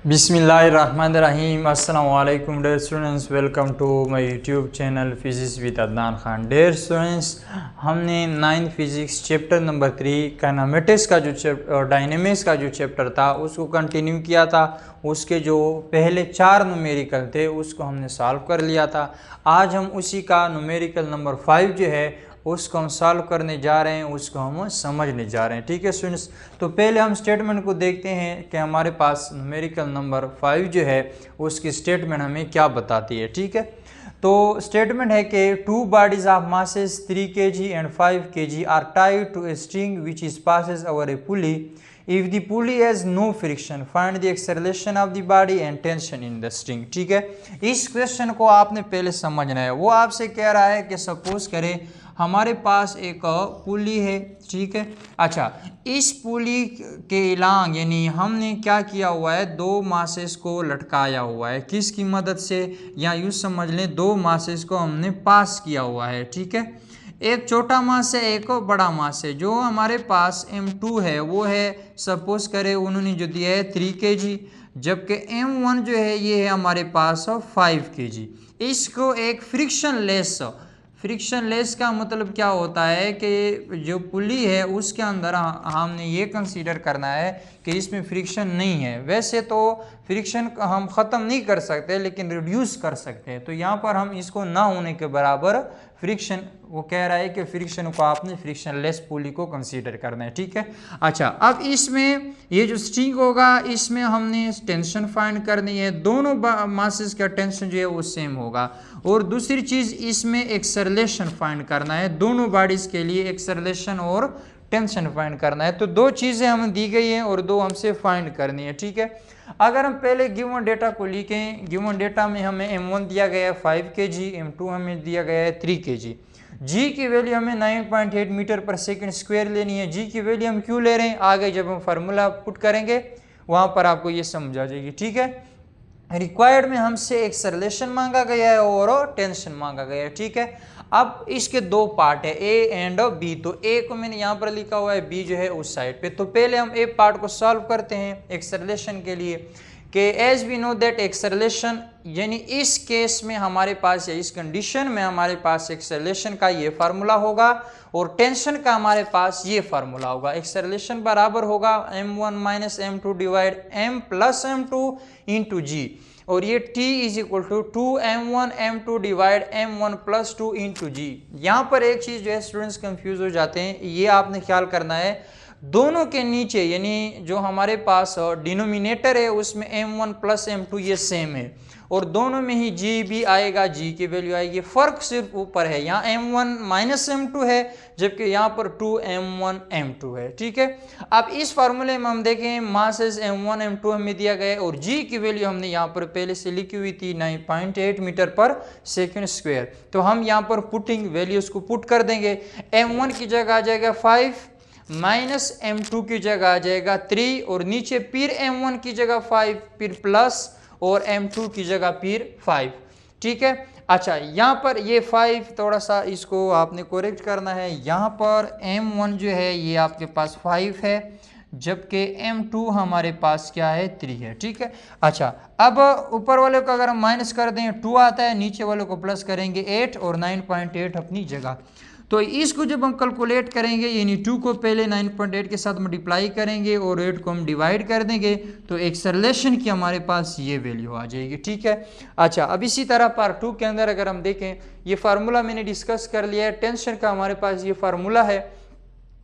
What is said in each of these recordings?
बिस्मिल्लाहिर्रहमानिर्रहीम। अस्सलाम वालेकुम dear students, welcome to my YouTube channel physics with Adnan Khan. Dear students, हमने 9th physics chapter number 3 kinematics का जो डायनेमिक्स का जो चैप्टर था उसको कंटिन्यू किया था। उसके जो पहले 4 न्यूमेरिकल थे उसको हमने सॉल्व कर लिया था। आज हम उसी का न्यूमेरिकल नंबर 5 जो है उसको हम सॉल्व करने जा रहे हैं, उसको हम समझने जा रहे हैं। ठीक है स्टूडेंट्स, तो पहले हम स्टेटमेंट को देखते हैं कि हमारे पास न्यूमेरिकल नंबर 5 जो है उसकी स्टेटमेंट हमें क्या बताती है। ठीक है, तो स्टेटमेंट है कि 2 bodies of masses 3 kg and 5 kg are tied to a string which is passes over a pulley. If the pulley has no friction, find the acceleration of the body and tension in the string। ठीक है, इस question को आपने पहले समझना है। वो आपसे कह रहा है कि सपोज करें हमारे पास एक पुली है। ठीक है, अच्छा, इस पुली के इलांग यानी हमने क्या किया हुआ है, 2 मासेस को लटकाया हुआ है। किसकी मदद से, या यूँ समझ लें 2 मासेस को हमने पास किया हुआ है। ठीक है, एक छोटा मास है, एक बड़ा मास है। जो हमारे पास M2 है वो है सपोज करें उन्होंने जो दिया है 3 kg, जबकि M1 जो है ये है हमारे पास 5 kg। इसको एक फ्रिक्शन लेस का मतलब क्या होता है कि जो पुली है उसके अंदर हमने ये कंसीडर करना है कि इसमें फ्रिक्शन नहीं है। वैसे तो फ्रिक्शन हम ख़त्म नहीं कर सकते लेकिन रिड्यूस कर सकते हैं, तो यहाँ पर हम इसको ना होने के बराबर फ्रिक्शन, वो कह रहा है कि फ्रिक्शन को आपने फ्रिक्शन लेस पुली को कंसीडर करना है। ठीक है, अच्छा, अब इसमें ये जो स्ट्रिंग होगा इसमें हमने टेंशन फाइंड करनी है। दोनों मासेस का टेंशन जो है वो सेम होगा। और दूसरी चीज़ इसमें एक्सेलरेशन फाइंड करना है। दोनों बॉडीज़ के लिए एक्सेलरेशन और टेंशन फाइंड करना है। तो 2 चीज़ें हमें दी गई हैं और 2 हमसे फाइंड करनी है। ठीक है, अगर हम पहले गिवन डेटा को लिखें, गिवन डेटा में हमें M1 दिया गया है 5 kg, M2 हमें दिया गया है 3 kg। जी की वैल्यू हमें 9.8 मीटर पर सेकंड स्क्वायर लेनी है। जी की वैल्यू हम क्यों ले रहे हैं, आगे जब हम फार्मूला पुट करेंगे वहाँ पर आपको ये समझ आ जाएगी। ठीक है, रिक्वायर्ड में हमसे एक्सेलरेशन मांगा गया है और टेंशन मांगा गया है। ठीक है, अब इसके 2 पार्ट है, ए एंड बी। तो ए को मैंने यहाँ पर लिखा हुआ है, बी जो है उस साइड पे। तो पहले हम ए पार्ट को सॉल्व करते हैं एक्सेलरेशन के लिए कि as we know that acceleration, यानी इस केस में हमारे पास या इस कंडीशन में हमारे पास एक्सेलरेशन का ये फार्मूला होगा और टेंशन का हमारे पास ये फार्मूला होगा। एक्सेलरेशन बराबर होगा m1 minus m2 divide m plus m2 into g, और ये t is equal to 2m1 m2 divide m1 plus 2 into g. यहाँ पर एक चीज़ जो है स्टूडेंट्स कंफ्यूज हो जाते हैं, ये आपने ख्याल करना है, दोनों के नीचे यानी जो हमारे पास डिनोमिनेटर है उसमें m1 प्लस m2 ये सेम है और दोनों में ही g भी आएगा, g की वैल्यू आएगी। फर्क सिर्फ ऊपर है, यहाँ m1 माइनस m2 है जबकि यहाँ पर 2m1 m2 है। ठीक है, अब इस फार्मूले में हम देखें मासेस m1 m2 हमें दिया गया है और g की वैल्यू हमने यहाँ पर पहले से लिखी हुई थी 9.8 मीटर पर सेकंड स्क्वायर। तो हम यहाँ पर पुटिंग वैल्यूज को पुट कर देंगे। m1 की जगह आ जाएगा 5 माइनस m2 की जगह आ जाएगा 3 और नीचे फिर m1 की जगह 5 फिर प्लस और m2 की जगह फिर 5। ठीक है, अच्छा, यहाँ पर ये 5 थोड़ा सा इसको आपने करेक्ट करना है। यहाँ पर m1 जो है ये आपके पास 5 है जबकि m2 हमारे पास क्या है, 3 है। ठीक है, अच्छा, अब ऊपर वाले को अगर हम माइनस कर दें 2 आता है, नीचे वाले को प्लस करेंगे 8 और 9.8 अपनी जगह। तो इसको जब हम कैलकुलेट करेंगे यानी 2 को पहले 9.8 के साथ मल्टीप्लाई करेंगे और 8 को हम डिवाइड कर देंगे तो एक्सेलरेशन की हमारे पास ये वैल्यू आ जाएगी। ठीक है, अच्छा, अब इसी तरह पार्ट 2 के अंदर अगर हम देखें, ये फार्मूला मैंने डिस्कस कर लिया है, टेंशन का हमारे पास ये फार्मूला है।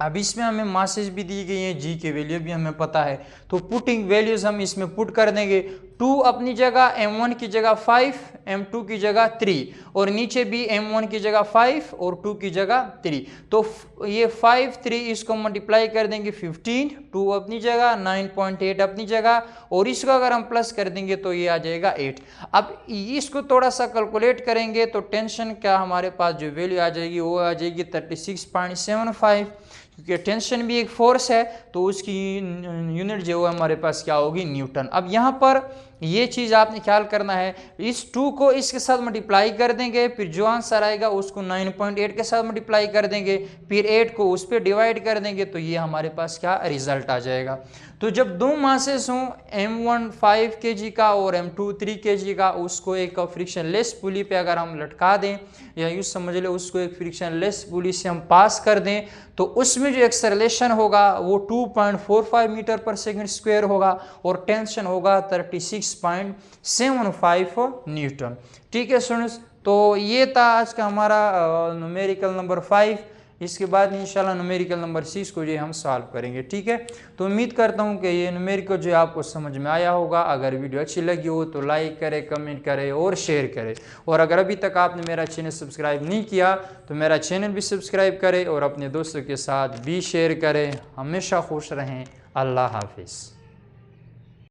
अब इसमें हमें मासेस भी दी गई हैं, जी की वैल्यू भी हमें पता है, तो पुटिंग वैल्यूज हम इसमें पुट कर देंगे। 2 अपनी जगह, m1 की जगह 5, m2 की जगह 3 और नीचे भी m1 की जगह 5 और 2 की जगह 3। तो ये 5 3 इसको मल्टीप्लाई कर देंगे 15, 2 अपनी जगह 9.8 अपनी जगह और इसको अगर हम प्लस कर देंगे तो ये आ जाएगा 8। अब इसको थोड़ा सा कैलकुलेट करेंगे तो टेंशन का हमारे पास जो वैल्यू आ जाएगी वो आ जाएगी 36.75, क्योंकि टेंशन भी एक फोर्स है, तो उसकी यूनिट जो है हमारे पास क्या होगी, न्यूटन। अब यहाँ पर ये चीज़ आपने ख्याल करना है, इस 2 को इसके साथ मल्टीप्लाई कर देंगे, फिर जो आंसर आएगा उसको 9.8 के साथ मल्टीप्लाई कर देंगे, फिर 8 को उस पर डिवाइड कर देंगे, तो ये हमारे पास क्या रिजल्ट आ जाएगा। तो जब दो मासेस हों, M1 5 kg का और M2 3 kg का, उसको एक फ्रिक्शन लेस पुली पे अगर हम लटका दें, या यूँ समझ ले उसको एक फ्रिक्शन लेस पुली से हम पास कर दें, तो उसमें जो एक्सेलरेशन होगा वो 2.45 मीटर पर सेकंड स्क्वायर होगा और टेंशन होगा 36.75 न्यूटन। ठीक है स्टूडेंट्स, तो ये था आज का हमारा न्यूमेरिकल नंबर 5। इसके बाद इंशाल्लाह न्यूमेरिकल नंबर 6 को जो हम सॉल्व करेंगे। ठीक है, तो उम्मीद करता हूँ कि ये न्यूमेरिकल जो आपको समझ में आया होगा। अगर वीडियो अच्छी लगी हो तो लाइक करें, कमेंट करें और शेयर करें। और अगर अभी तक आपने मेरा चैनल सब्सक्राइब नहीं किया तो मेरा चैनल भी सब्सक्राइब करें और अपने दोस्तों के साथ भी शेयर करें। हमेशा खुश रहें। अल्लाह हाफिज़।